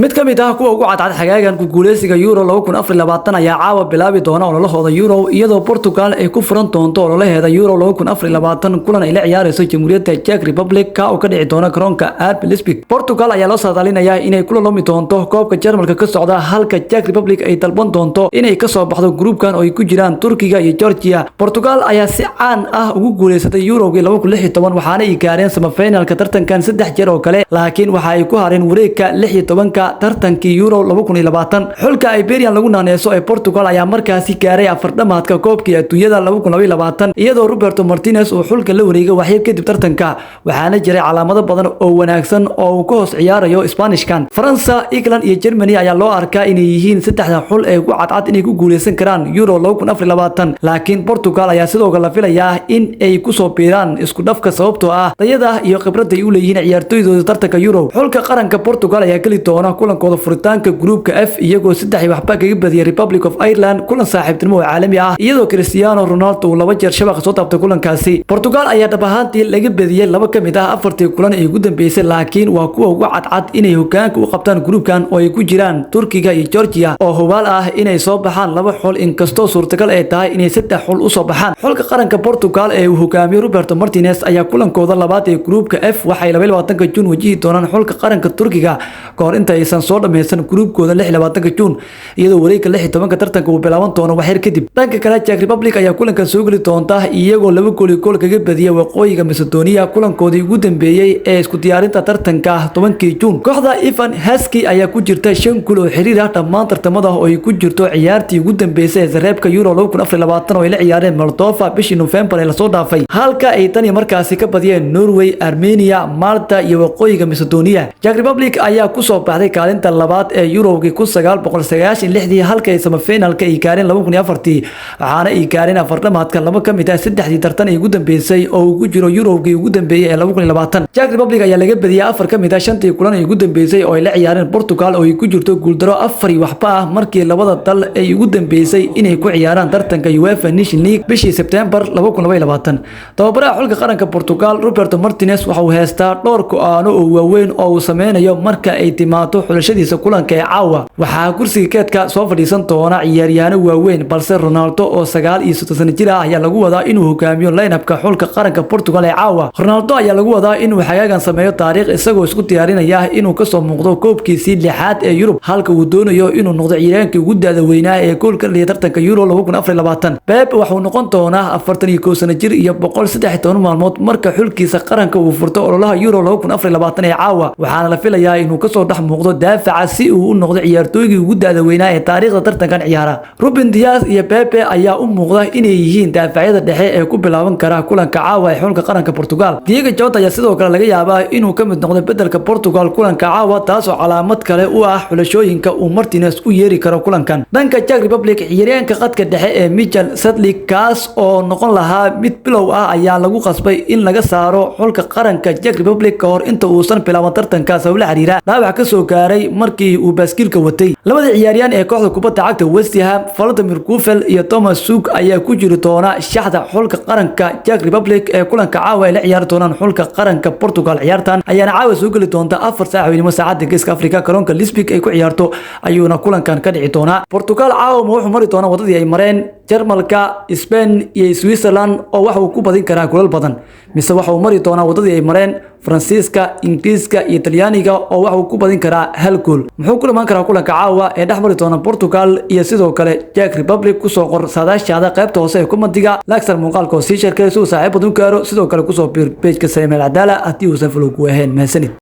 mid ka mid ah kuwa ugu cadcad xagaagan ku guuleysiga Euro 2024 ayaa caawa bilaabi doona ololahooda Euro iyadoo Portugal ay ku furan doonto ololaheeda Euro 2024 kulan ay la ciyaarayso Jamhuuriyadda Czech Republic ka oo ka dhici doona garoonka Lisbik. Portugal ayaa loo saadaalinayaa inay kula loomi doonto koobka Jarmalka ka socda halka Czech Republic ay dalban doonto inay ka soo baxdo groupkan oo ay ku jiraan Turkiga iyo Georgia. Portugal ayaa si caan ah ugu guuleysatay Euro 2016 waxaana ay gaareen semifinalka tartankan 3 jeer oo kale laakiin waxa ay ku hareen wareegka 16 tartankii Euro 2020 xulka Iberian lagu naaneeso ee Portugal ayaa markaasi gaaray afar dhamaadka koobkii adduunyada 2022 iyadoo Roberto Martinez uu xulka la wareegay waxyar kadib tartanka waxaana jiray calaamado badan oo wanaagsan oo uu ka hoos ciyaarayo Isbaanishkan. Faransa, England iyo Germany ayaa loo arkaa inay yihiin saddexda xul ee ugu cadcad inay ku guuleysan karaan Euro 2024 laakiin Portugal ayaa sidoo kale la filayaa in ay ku soo biiraan isku dhafka sababtoo ah tayada iyo khibradda ay u leeyihiin ciyaartoydooda tartanka Euro. Xulka qaranka Portugal ayaa kali doona kulankooda furitaanka groupka F iyagoo 3 waxba kaga badiyay Republic of Ireland kulan saaxiibtinimo caalami ah iyadoo Cristiano Ronaldo uu 2 jeer shabaq soo taabtay kulankaasi. Portugal ayaa dhab ahaantii laga badiyay 2 kamid ah 4 kulan ee ugu dambeysay laakiin waa kuwa ugu cadcad inay hoggaanka u qabtaan groupkan oo ay ku jiraan Turkiga iyo Georgia oo hubaal ah inay soo baxaan 2 xul inkastoo suurtagal ay tahay inay 3 xul u soo baxaan. Xulka qaranka Portugal ee uu hogaamiyo Roberto Martinez ayaa kulankooda labaad ee groupka F waxay 22 June wajihi doonaan xulka qaranka Turkiga kahor inta aysan soo dhameysan groupkooda 26 June iyadoo wareegga 16 tartanka uu bilaaban doono waxyar kadib. Dhanka kale Czech Republic ayaa kulankan soo gali doonta iyagoo 2 gool kaga badiyay waqooyiga Macedonia kulankoodii ugu dambeeyay ee isku diyaarinta tartanka 10 June. Kooxda Ivan Heskey ayaa ku jirta 5 gool oo xiriir ah dhammaan tartamada oo ay ku jirto ciyaartii ugu dambeysay ee reebka Euro 2024 oo ay la ciyaareen Moldova bishii November ee la soo dhaafay halka ay tan markaasi ka badiyeen Norway, Armenia, Malta iyo waqooyiga Macedonia. Czech Republic ayaa ku soo baxday kaalinta labaad ee Euro-ga 1996 halka ay semifinalka ay gaareen 2004 waxaana ay gaareen afar dhamaadka 2 kamid ah 3 tartan ee ugu dambeysay oo ugu jiro Euro-ga ugu dambeeyay ee 2020. Czech Republic ayaa laga badiyay 4 kamid ah 5 kulan ee ugu dambeysay oo ay la ciyaareen Portugal oo ay ku jirto guuldaro 4 waxba ah markii labada dal ay ugu dambeysay inay ku ciyaaraan tartanka UEFA Nations League bishii September 2022. Tababaraha xulka qaranka Portugal Roberto Martinez waxa uu heystaa dhowr go'aano oo waaweyn oo uu sameynayo marka ay timaado xulashadiisa kulanka ee caawa. Waxaa kursiga keedka soo fadhiisan doona ciyaaryahanno waaweyn balse Ronaldo oo 39 sano jir ah ayaa lagu wadaa inuu hogaamiyo line-upka xulka qaranka Portugal ee caawa. Ronaldo ayaa lagu wadaa inuu xagaagan sameeyo taariikh isagoo isku diyaarinaya inuu ka soo muuqdo koobkiisii 6aad ee Yurub halka uu doonayo inuu noqdo ciyaaryahankii ugu daada weynaa ee goolka dhaliyay tartanka Euro 2024. Pep waxa uu noqon doonaa 41 sano jir iyo 113 maalmood marka xulkiisa qaranka uu furto ololaha Euro 2024 ee caawa waxaana la filayaa inuu ka soo dhex muuqdo daafaca si uu u noqdo ciyaartooygii ugu daada weynaa ee taariikhda tartankan ciyaara. Ruben Dias iyo Pepe ayaa u muuqda inay yihiin daafacyada dhexe ee ku bilaaban kara kulanka caawa ee xulka qaranka Portugal. Diego Jota ayaa sidoo kale laga yaabaa inuu ka mid noqdo bedelka Portugal kulanka caawa taas oo calaamad kale u ah xulashooyinka uu Martinez u yeeri karo kulankan. Dhanka Czech Republic ciyaaryahanka khadka dhexe ee Michel Sedlik kaas oo noqon lahaa mid bilow ah ayaa lagu qasbay in laga saaro xulka qaranka Czech Republic kahor inta uusan bilaaban tartanka sabab la xiriira dhaawac ka soo gaaray markii uu baaskiilka watay. Labada ciyaaryahan ee kooxda kubadda cagta West Ham, Vladimir Kufel iyo Thomas Suk ayaa ku jiri doona shaxda xulka qaranka Czech Republic ee kulanka caawa ay la ciyaari doonaan xulka qaranka Portugal. Ciyaartan ayaana caawa soo gali doonta 4 saacadood saacada Geeska Afrika garoonka Lisbik ay ku ciyaarto ayuuna kulankan ka dhici doona. Portugal caawa wuxuu mari doona wadadii ay mareen Jarmalka, Spain iyo Switzerland oo waxa uu ku badin karaa gool badan mise waxa uu mari doona wadadii ay mareen Faransiiska, Ingiriiska iyo Talyaaniga oo waxa uu ku badin karaa hal gool. Muxuu ku iman karaa kulanka caawa ee dhaxmari doona Portugal iyo sidoo kale Czech Republic ku soo qor saadaashada qaybta hoose ee commentiga laaksar muuqaalka oo sii sheerkay soo saaxiib badan gaaro sidoo kale ku soo biir page-ka Sameel Cadaala haddii uu safalo ku ahayn mahadsanid.